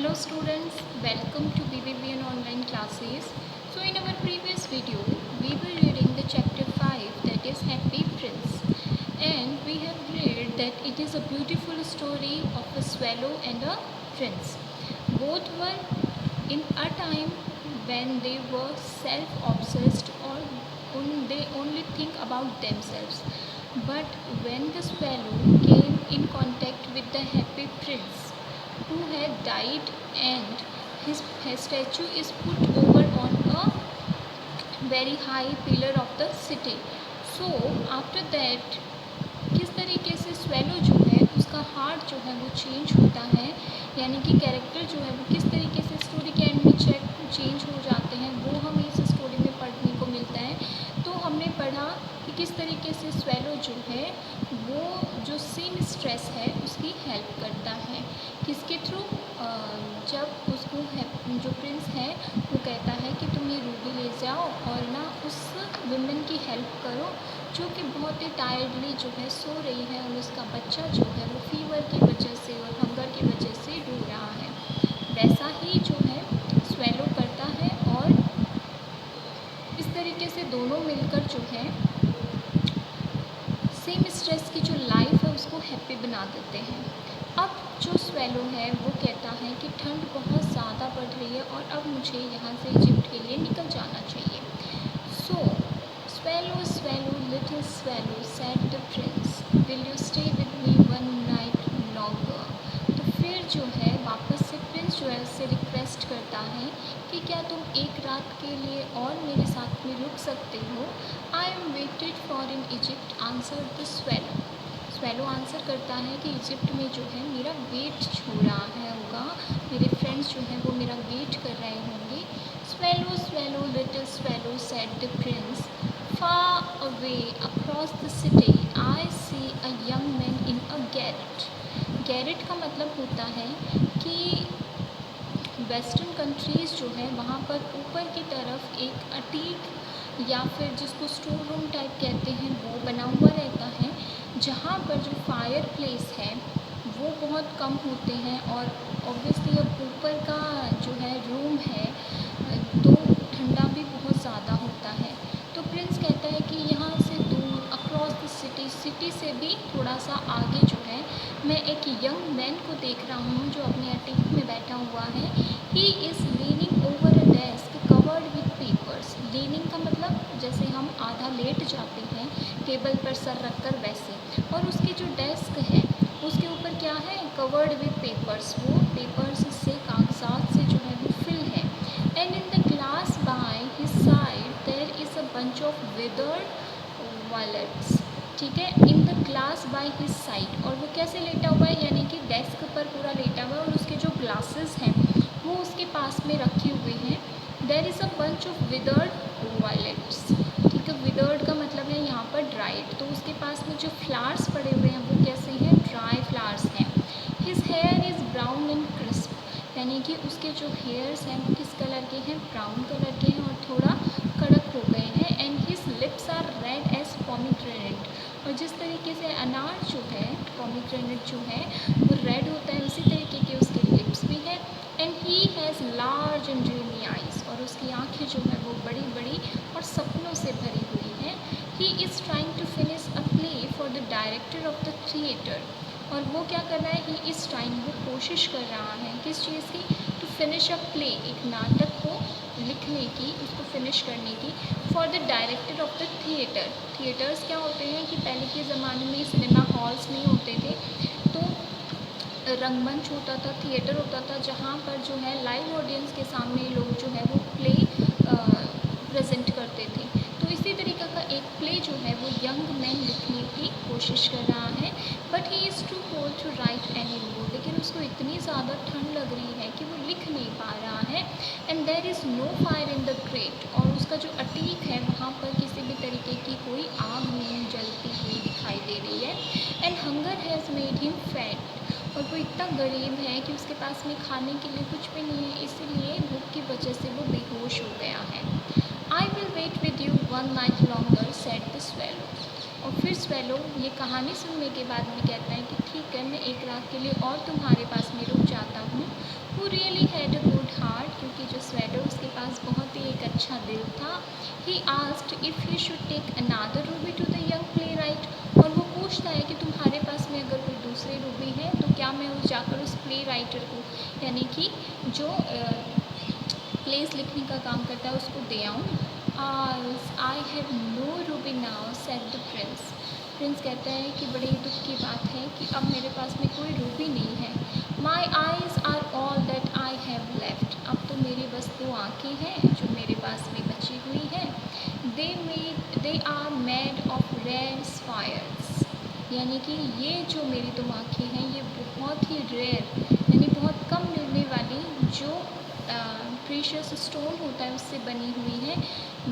Hello students, welcome to BBBN online classes. So in our previous video, we were reading the chapter 5, that is Happy Prince. And we have read that it is a beautiful story of a swallow and a prince. Both were in a time when they were self-obsessed or they only think about themselves. But when the swallow came in contact with the happy prince, who had died, and his statue is put over on a very high pillar of the city. So after that किस तरीके से swallow जो है उसका heart जो है वो change होता है, यानी कि कैरेक्टर जो है वो किस तरीके से स्टोरी के एंड में चेंज हो जाते हैं, वो हमें इस स्टोरी में पढ़ने को मिलता है। तो हमने पढ़ा कि किस तरीके से स्वेलो जो है वो जो सीम स्ट्रेस है उसकी हेल्प करता है, किसके थ्रू, जब उसको जो प्रिंस है वो कहता है कि तुम ये रूबी ले जाओ और ना उस वुमेन की हेल्प करो जो कि बहुत ही टायर्डली जो है सो रही है और उसका बच्चा जो है वो फीवर की वजह से और हंगर की वजह से रो रहा है। वैसा ही जो है स्वेलो करता है और इस तरीके से दोनों मिलकर जो है सेम स्ट्रेस की जो लाइफ है उसको हैप्पी बना देते हैं। अब जो स्वेलो है वो कहता है कि ठंड बहुत ज़्यादा बढ़ रही है और अब मुझे यहाँ से इजिप्ट के लिए निकल जाना चाहिए। सो swallow, swallow, little swallow, said the prince, will you stay with me one night longer? तो फिर जो है वापस से प्रिंस जो है उससे रिक्वेस्ट करता है कि क्या तुम एक रात के लिए और मेरे साथ में रुक सकते हो। I am waited for in Egypt, answer the swallow. Swallow answer करता है कि इजिप्ट में जो है मेरा वेट हो रहा है होगा, मेरे फ्रेंड्स जो हैं वो मेरा वेट कर रहे होंगे। Swallow swallow little swallow said the Prince, far away across the city I see a young man in a garret। garret का मतलब होता है कि वेस्टर्न कंट्रीज़ जो है वहाँ पर ऊपर की तरफ एक अटीक या फिर जिसको स्टोर रूम टाइप कहते हैं वो बना हुआ रहता है, जहाँ पर जो फायर प्लेस है वो बहुत कम होते हैं और ऑब्वियसली अब ऊपर का जो है रूम है तो ठंडा भी बहुत ज़्यादा होता है। तो प्रिंस कहता है कि यहाँ से दूर अक्रॉस द सिटी, सिटी से भी थोड़ा सा आगे जो है मैं एक यंग मैन को देख रहा हूँ जो अपने अटीक में बैठा हुआ है। He is leaning over a desk covered with papers. Leaning का मतलब जैसे हम आधा लेट जाते हैं टेबल पर सर रख कर वैसे, और उसकी जो डेस्क है उसके ऊपर क्या है, कवर्ड विथ पेपर्स, वो पेपर्स से कागजात से जो है वो फिल है। And in the glass by his side there is a bunch of withered violets. ठीक है, in the glass by his side, और वो कैसे लेटा हुआ है, यानी कि डेस्क पर पूरा लेटा हुआ है और उसके जो ग्लासेस हैं वो उसके पास में रखे हुए हैं। There is a bunch of withered violets. ठीक है, विदर्ड का मतलब है यहाँ पर ड्राइड, तो उसके पास में जो फ्लावर्स पड़े हुए हैं वो कैसे हैं, ड्राई फ्लावर्स हैं। His here is brown and crisp, यानी कि उसके जो हेयर्स हैं वो किस कलर के हैं, ब्राउन कलर के हैं और थोड़ा कड़क हो गए हैं। And his lips are red as pomegranate, और जिस तरीके से अनार जो है पोमीग्रेनेट जो है वो रेड होता है उसी तरीके के उसके लिप्स भी हैं। And he has large and dreamy eyes, और उसकी आँखें जो है वो बड़ी बड़ी और सपनों से भरी हुई हैं। He is trying to finish a play for the director of the theatre, और वो क्या कर रहा है, ही इज़ ट्राइंग, वो कोशिश कर रहा है किस चीज़ की, टू फिनिश अ प्ले, एक नाटक को लिखने की, उसको फिनिश करने की, for the director of the theatre. Theatres क्या होते हैं कि पहले के ज़माने में सिनेमा हॉल्स नहीं होते थे, तो रंगमंच होता था, थिएटर होता था, जहाँ पर जो है लाइव ऑडियंस के सामने लोग जो है वो प्ले प्रेजेंट करते थे। तो इसी तरीके का एक प्ले जो है वो यंग मैन लिखने की कोशिश कर रहा है, but he is too cold to write any more, लेकिन उसको इतनी ज़्यादा ठंड लग रही है कि वो लिख नहीं पा रहा है। And there is no fire in the grate, और उसका जो अटीक है वहाँ पर किसी भी तरीके की कोई आग नहीं जलती हुई दिखाई दे रही है। And hunger has made him fat, और वो इतना गरीब है कि उसके पास में खाने के लिए कुछ भी नहीं है, इसीलिए भूख की वजह से वो बेहोश हो गया है। I will wait with you one night longer said the swallow, और फिर स्वेलो ये कहानी सुनने के बाद में कहता है कि ठीक है, मैं एक रात के लिए और तुम्हारे पास में रुक जाता हूँ। हु रियली दिल था। He asked if he should take another ruby to the young playwright, और वो पूछता है कि तुम्हारे पास में अगर कोई दूसरी रूबी है तो क्या मैं जाकर उस प्ले राइटर को, यानी कि जो प्लेस लिखने का काम करता है, उसको दे आऊँ। I have no ruby now said the prince. Prince कहता है कि बड़े दुख की बात है कि अब मेरे पास में कोई रूबी नहीं है। My eyes are all that I have left, अब तो मेरी बस 2 आँखें हैं जो मेरे पास में बची हुई हैं। They are made of rare sapphires, यानी कि ये जो मेरी 2 आँखें हैं ये बहुत ही रेयर, यानी बहुत कम मिलने वाली जो प्रीशियस स्टोन होता है उससे बनी हुई है।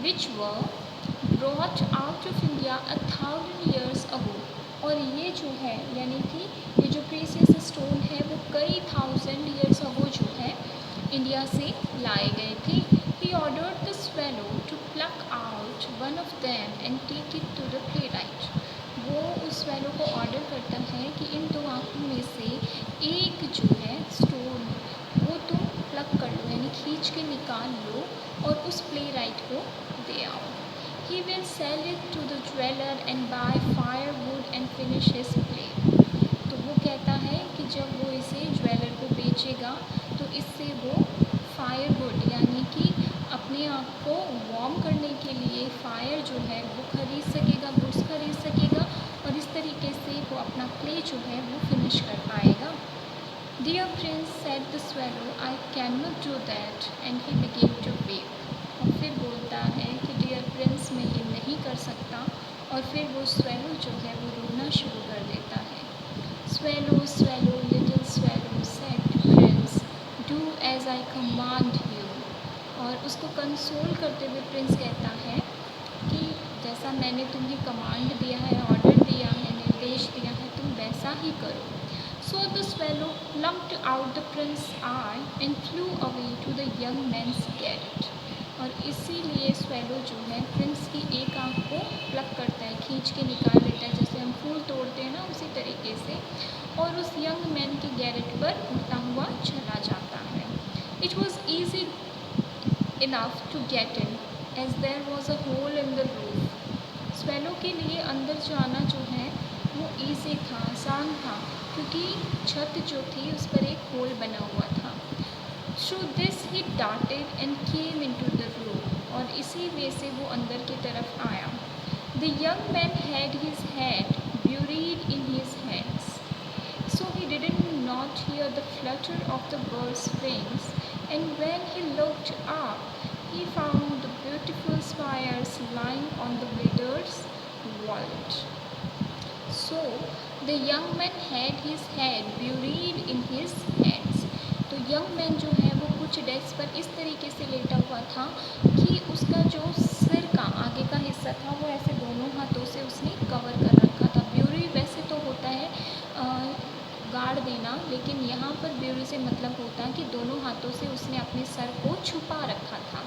Which were brought out of India 1000 years ago, और ये जो है यानी कि ये जो प्रीशियस स्टोन है वो कई 1000 years ago जो है इंडिया से लाए गए थे। He ordered the swallow to pluck out one of them and take it to the playwright. वो उस swallow को ऑर्डर करता है कि इन 2 आँखों में से एक जो है स्टोन वो तुम प्लग कर लो, यानी खींच के निकाल लो और उस प्ले राइट को दे आओ। He will sell it to the jeweler and buy firewood and finish his play. तो वो कहता है कि जब वो इसे ज्वेलर को बेचेगा तो इससे वो फायरवुड, यानी कि अपने आप को वार्म करने के लिए फायर जो है वो खरीद सकेगा, वुड्स खरीद सकेगा, और इस तरीके से वो अपना प्ले जो है वो फिनिश कर पाएगा। Dear Prince, said the swallow, I cannot do that, and he began to weep. और फिर बोलता है कि डियर प्रिंस मैं ये नहीं कर सकता, और फिर वो swallow जो है वो रोना शुरू कर देता है। Swallow, swallow, little swallow, said the prince, do as I command you. और उसको कंसोल करते हुए प्रिंस कहता है कि जैसा मैंने तुम्हें कमांड दिया है, ऑर्डर दिया है, निर्देश दिया है, तुम वैसा ही करो। So the swallow plucked out the prince's eye and flew away to the young man's garret. और इसीलिए swallow जो है प्रिंस की एक आँख को प्लक करता है, खींच के निकाल लेता है, जैसे हम फूल तोड़ते हैं ना उसी तरीके से, और उस यंग मैन के गैरेट पर उड़ता हुआ चला जाता है। It was easy enough to get in, as there was a hole in the roof. swallow के लिए अंदर जाना जो है वो ईजी था, आसान था, क्योंकि छत जो थी उस पर एक होल बना हुआ था। Through this he darted and came into the room, और इसी वे से वो अंदर की तरफ आया। The young man had his head buried in his hands, so he did not hear the flutter of the bird's wings, and when he looked up, he found the beautiful spires lying on the widow's vault. So the young man had his head buried in his hands. तो young man जो है वो कुछ desk पर इस तरीके से लेटा हुआ था कि उसका जो सिर का आगे का हिस्सा था वो ऐसे दोनों हाथों से उसने कवर कर रखा था। ब्यूरी वैसे तो होता है गाड़ देना, लेकिन यहाँ पर ब्यूरी से मतलब होता है कि दोनों हाथों से उसने अपने सर को छुपा रखा था।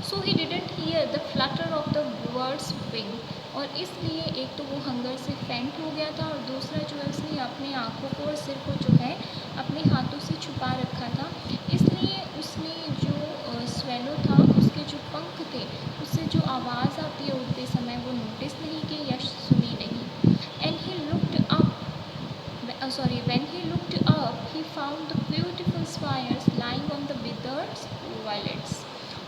So he didn't hear the flutter of the bird's wing, और इसलिए एक तो वो हंगर से फेंट हो गया था, और दूसरा जो है उसने अपने आँखों को और सिर को जो है अपने हाथों से छुपा रखा था, इसलिए उसने जो swallow था उसके जो पंख थे उससे जो आवाज़ आती है उड़ते समय वो नोटिस नहीं की या सुनी नहीं। And he looked up when he looked up he found the beautiful spires lying on the withered violets.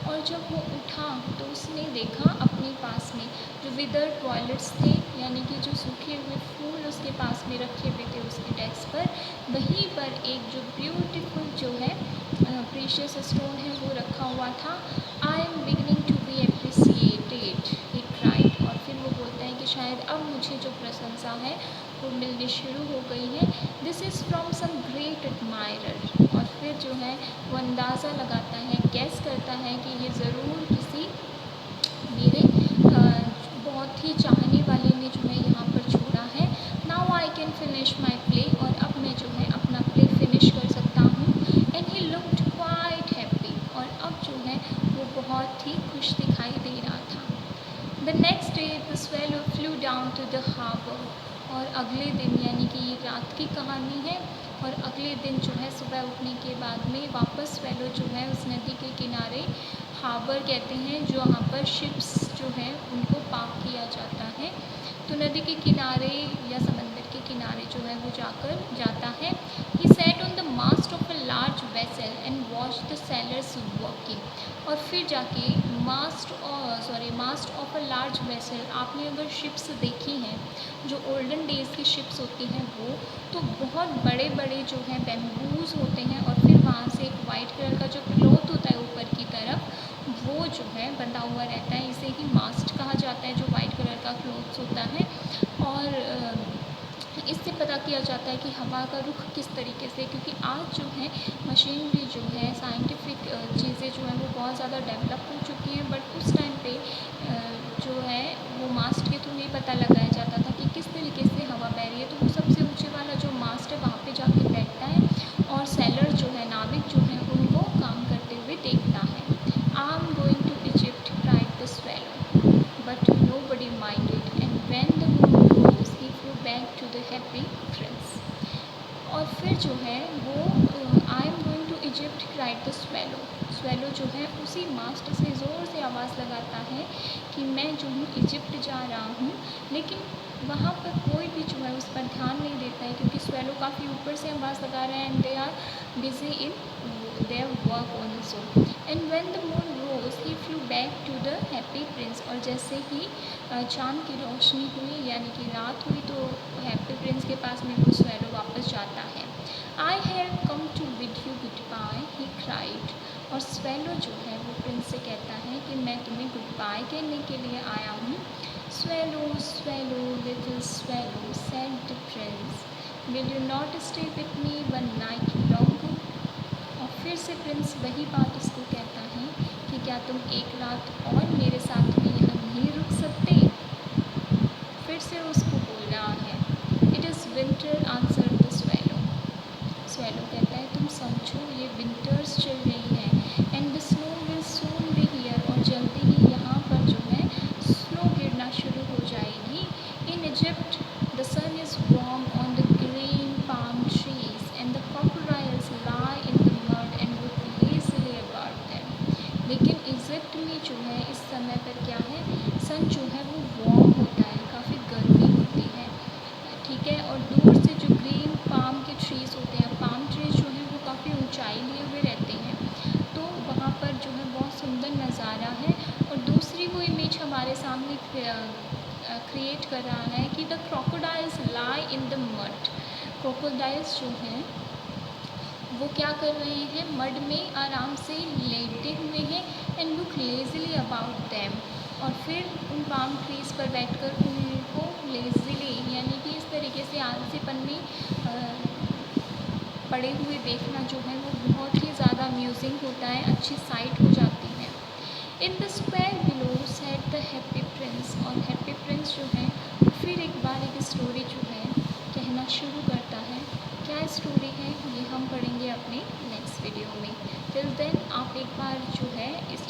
और जब वो उठा तो उसने देखा अपने पास में जो विदर्ड वॉयलेट्स थे, यानी कि जो सूखे हुए फूल उसके पास में रखे हुए थे उसके डेस्क पर, वहीं पर एक जो ब्यूटीफुल जो है प्रीशियस स्टोन है वो रखा हुआ था। I am beginning to be appreciated, he cried. और फिर वो बोलता है कि शायद अब मुझे जो प्रशंसा है वो मिलनी शुरू हो गई है। This is from some great admirer. और फिर जो है वो अंदाज़ा लगाता है, गैस करता है कि ये ज़रूर किसी मेरे बहुत ही चाहने वाले ने जो है यहाँ पर छोड़ा है। Now I can finish my play, और अब मैं जो है अपना प्ले फिनिश कर सकता हूँ। And he looked quite happy, और अब जो है वो बहुत ही खुश दिखाई दे रहा था। The next day the swallow flew down to the harbour, और अगले दिन, यानी कि ये रात की कहानी है, और अगले दिन जो है सुबह उठने के बाद में वापस swallow जो है उस नदी के किनारे हार्बर कहते हैं, जो वहाँ पर शिप्स जो हैं उनको पार्क किया जाता है। तो नदी के किनारे या समंदर के किनारे जो है वो जाता है। He sat on the mast of a large vessel and watch the sailors working. और फिर जाके mast of a large vessel, आपने अगर शिप्स देखी हैं जो ओल्डन डेज़ की शिप्स होती हैं वो, तो बहुत बड़े बड़े जो हैं बैम्बूज होते हैं, और फिर वहाँ से एक वाइट कलर का जो क्लॉथ होता है ऊपर की तरफ, वो जो है बंधा हुआ रहता है। इसे ही मास्ट कहा जाता है, जो वाइट कलर का क्लॉथ होता है। और इससे पता किया जाता है कि हवा का रुख किस तरीके से, क्योंकि आज जो है मशीनरी जो है, साइंटिफिक चीज़ें जो हैं वो बहुत ज़्यादा डेवलप हो चुकी हैं, बट उस टाइम पे जो है वो मास्ट के थ्रू ही पता लगाया जाता था कि किस तरीके से हवा बह रही है। तो वो सबसे ऊँचे वाला जो मास्ट है वहाँ पे जाके बैठता है, और सेलर जो है, नाविक जो है, उनको काम करते हुए देखता है। I am going to Egypt, cried the swallow, but nobody minded, and when the moon rose he flew back to the happy prince। और फिर जो है वो I am going to Egypt, cried the swallow, swallow जो है उसी मास्ट से ज़ोर से आवाज़ लगाता है कि मैं जो हूँ इजिप्ट जा रहा हूँ। लेकिन वहाँ पर कोई भी जो है उस पर ध्यान नहीं देता है, क्योंकि स्वेलो काफ़ी ऊपर से आवाज़ लगा रहे हैं, and they are busy in their work also. And when the moon rose he flew back to the happy prince. और जैसे ही चाँद की रोशनी हुई, यानी कि रात हुई, तो हैप्पी प्रिंस के पास में वो स्वेलो वापस जाता है। I have come to bid you goodbye, he cried. और स्वेलो जो है वो प्रिंस से कहता है कि मैं तुम्हें गुड बाय कहने के लिए आया हूँ। Swallow swallow little swallow said the Prince, will you not stay with me one night longer. और फिर से प्रिंस वही बात उसको कहता है कि क्या तुम एक रात और मेरे साथ में यहाँ नहीं रुक सकते। फिर से उसको बोल रहा है, it is winter, answer the swallow. Swallow कहता है तुम समझो ये विंटर्स चल रही है, and the snow will soon be here. और जल्दी ही यहाँ पर जो है स्नो गिरना शुरू हो जाएगी। In Egypt the sun is warm on the green palm trees, and the crocodiles lie in the mud and look lazily about them। लेकिन इजिप्ट में जो है इस समय पर क्या है, सन जो है वो वार्म होता है, काफ़ी गर्मी होती है, ठीक है। और दूर से जो ग्रीन पाम के ट्रीज़ होते हैं, पाम ट्रीज जो हैं वो काफ़ी ऊंचाई लिए हुए रहते हैं, तो वहाँ पर जो है बहुत सुंदर नज़ारा है। और दूसरी वो इमेज हमारे सामने क्रिएट कर रहा है कि the crocodiles lie in the mud। Crocodiles जो हैं वो क्या कर रहे हैं, मड में आराम से लेटे हुए हैं, एंड लुक लेज़िली अबाउट दैम। और फिर उन पाम ट्रीज़ पर बैठकर उनको लेज़िली, यानी कि इस तरीके से आलसीपन में पड़े हुए देखना जो है वो बहुत ही ज़्यादा अम्यूजिंग होता है, अच्छी साइट हो जाती है। In the square below set the happy prince. और हैप्पी प्रिंस जो है फिर एक बार एक स्टोरी जो है कहना शुरू करता है। क्या स्टोरी है ये हम पढ़ेंगे अपने नेक्स्ट वीडियो में। टिल देन आप एक बार जो है इस